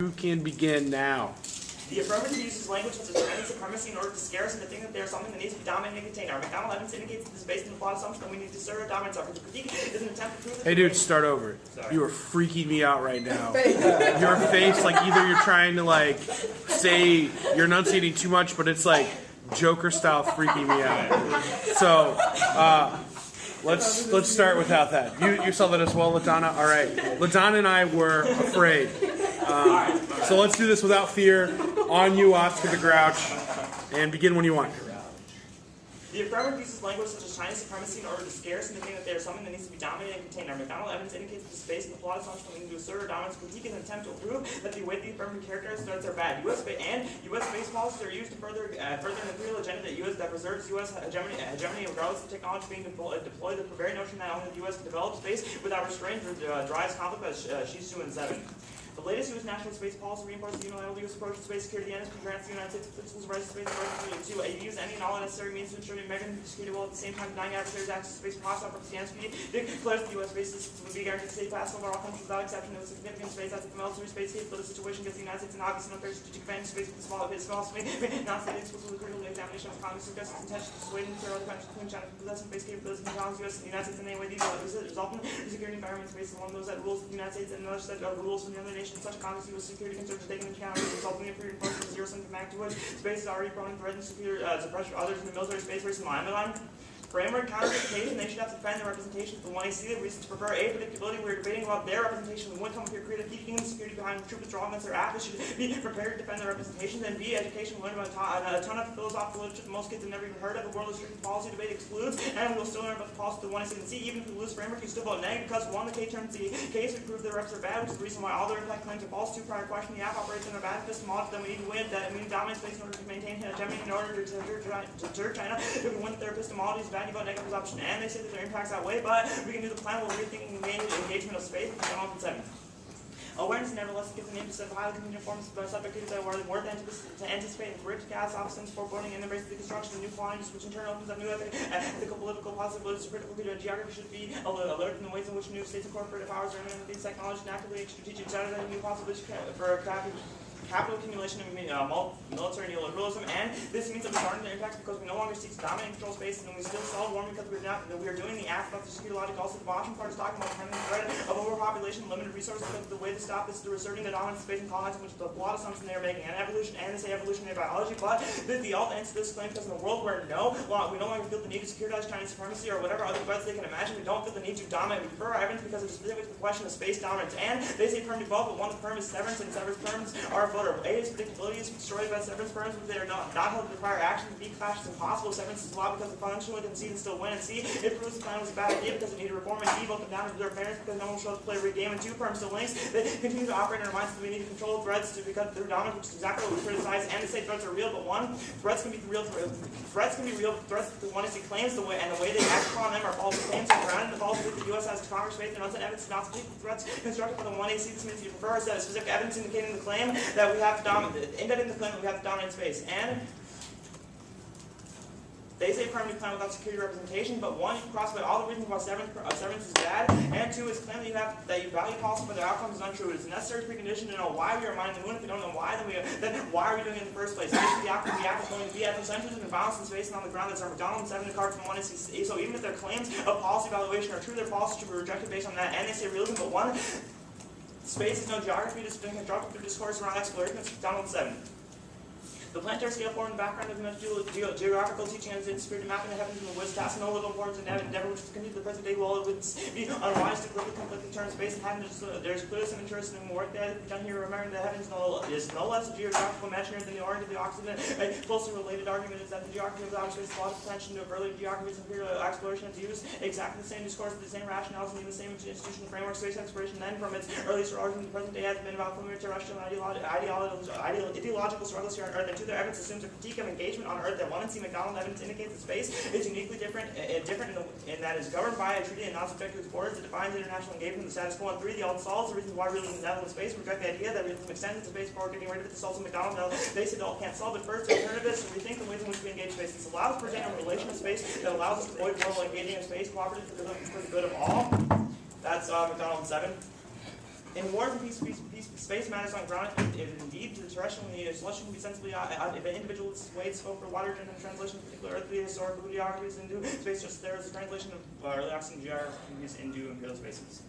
You can begin now. The affirmative uses language such as Chinese supremacy in order to scare us into thinking that they are something that needs to be dominated and contained. Our McDonald evidence indicates that this is based on the flawed assumption that we need to assert our dominance. Our critique is an attempt to prove that. Hey dude, start over. Sorry. You are freaking me out right now. Your face, like either you're trying to like say you're enunciating too much, but it's like Joker style freaking me out. So let's start without that. You saw that as well, LaDonna? All right. LaDonna and I were afraid. So let's do this without fear. On you, Oscar the Grouch, and begin when you want. The affirmative uses language such as Chinese supremacy in order to scare us into thinking that they are something that needs to be dominated and contained. Our McDonald evidence indicates that this is based on the flawed assumption that we need to assert our dominance. Critique is an attempt to prove that the way the affirmative characterized threats are bad. U.S. space policies are used to further an imperial agenda that preserves U.S. hegemony regardless of technology being deployed. The very notion that only the U.S. can develop space without restraint drives conflict as Xi 2 and 7. The latest U.S. national space policy reinforces the unilateral U.S. approach to space security. The NSP grants the United States principles of rights to space to use any and all necessary means to ensure the American security while at the same time denying adversaries access to space for hostile purposes. The NSP declares that the U.S. space systems would be guaranteed safe pass over all countries without exception. There was significant space assets. The military space capability situation against the United States and obvious and unfair strategic advantage space with the small space. Not stated explicitly critical examination of economic suggests its intention to dissuade nuclear other countries including China from possessing space capabilities and challenge the U.S. and the United States in any way. These result in the security environment space along those that rules of the United States and another set of rules from the other nations. Such Congress U.S. security concerns are taken into account, resulting in a period of zero-sum command to which space is already prone to threaten security suppression of others in the military space race in line. Framework counter-representation, they should have to defend their representation for the one AC. The reasons to prefer A, predictability. We're debating about their representation. We wouldn't come here creative keeping security behind troop withdrawal against their act. They should be prepared to defend their representation. Then B, education. Learn about a ton of philosophical literature that most kids have never even heard of. A world of strict policy debate excludes, and we'll still learn about the policy of the one AC and C. Even if we lose framework, you still vote negative because one, the K terms the case we prove their reps are bad, which is the reason why all their impact claims are false. Two, prior question, the app operates in a bad epistemology that we need to win. That we need to dominate space in order to maintain hegemony in order to deter China. If we win their epistemology is bad, you vote negative option. And they say that their impacts outweigh, but we can do the plan while rethinking the engagement of space and on consent. Awareness nevertheless gives the name to set of highly convenient forms of subject that are worth to anticipate and predict gas options for voting and embrace the construction of new quantities, which in turn opens up new ethical political possibilities. Critical to geography should be alert in the ways in which new states and corporate powers are implementing these technologies and actively strategic generating new possibilities for capital accumulation and military neoliberalism, and this means that we're starting their impacts because we no longer seek to dominate and control space, and we still solve warming because we are doing the act about the security logic. Also, the Washington part is talking about the threat of overpopulation, limited resources, because the way to stop this is through asserting the dominance of space and colonizing, which is the flawed assumption they are making, and evolution, and they say evolutionary biology, but the alt answer to this claim because in a world where we no longer feel the need to securitize Chinese supremacy or whatever other threats they can imagine, we don't feel the need to dominate. We prefer our evidence because it is specific to the question of space dominance, and they say perm to both, but one of the perm is severance, and severance perms are a voter. A is predictability is destroyed by severance perms, but they are not held to require action. B, clash is impossible. Severance is allowed because the functionally concede and still win. And C, it proves the plan was a bad idea because it needed reform. And D, both them down to their parents because no one shows up to play a rigged game. And 2, perm still links. They continue to operate in our minds that we need to control threats to because they're dominant, which is exactly what we criticize. And they say threats are real, but one, threats can be real. Threats that the one is claims the way and the way they act upon them are false claims. So grounded in the false belief the U.S. has Congress faith and evidence not to the threats constructed by the one AC. This means you prefer a set of specific evidence indicating the claim that we have to dominate. Embedded in the claim that we have to dominate space. And they say permanent plan without security representation, but one, you can cross by all the reasons why severance is bad, and 2, is claim that you value policy but their outcomes is untrue. It is a necessary precondition to know why we are mining the moon. If we don't know why, then why are we doing it in the first place? The outcome is going to be ethnocentrism and violence in space and on the ground. That's our McDonald and 7 card from 1 AC. So even if their claims of policy evaluation are true, their policy should be rejected based on that. And they say realism, but 1, space is no geography. It is being constructed through discourse around exploration. It's McDonald 7. The planetary scale form in the background of the geographical teaching and its spirit mapping the heavens and the woods, task no little importance in endeavor which is continued to the present day, while it would be unwise to quickly conflict in terms of space and heaven. There's clearly some interest in work that has been done here, remembering that heaven is no less a geographical imaginary than the origin of the Occident. A closely related argument is that the geography of the outer space is a lot of attention to earlier geographies and imperial exploration has used exactly the same discourse, the same rationales, and even the same institutional framework. Space exploration then, from its earliest origin to the present day, has been about familiar terrestrial and ideological struggles here on Earth, and to their evidence assumes a critique of engagement on Earth that 1 and C McDonald evidence indicates that space is uniquely different in that it's governed by a treaty and not subject to its borders. It defines international engagement in the status quo. And 3, the alt solves the reasons why realism is in space. Reject the idea that realism extends into space before getting rid of it. This also McDonald. No, they say the alt can't solve it. First, the alternative is to rethink the ways in which we engage space. This allows for present a relation of space that allows us to avoid global engaging in space cooperative for the good of all. That's McDonald 7. In wars and peace, space matters on ground. If indeed the terrestrial and the celestial can be sensibly, if an individual is swayed, spoke for water in translation of particular earthly historic bibliographies into space, just there is a translation of early Oxford geographies into imperial spaces.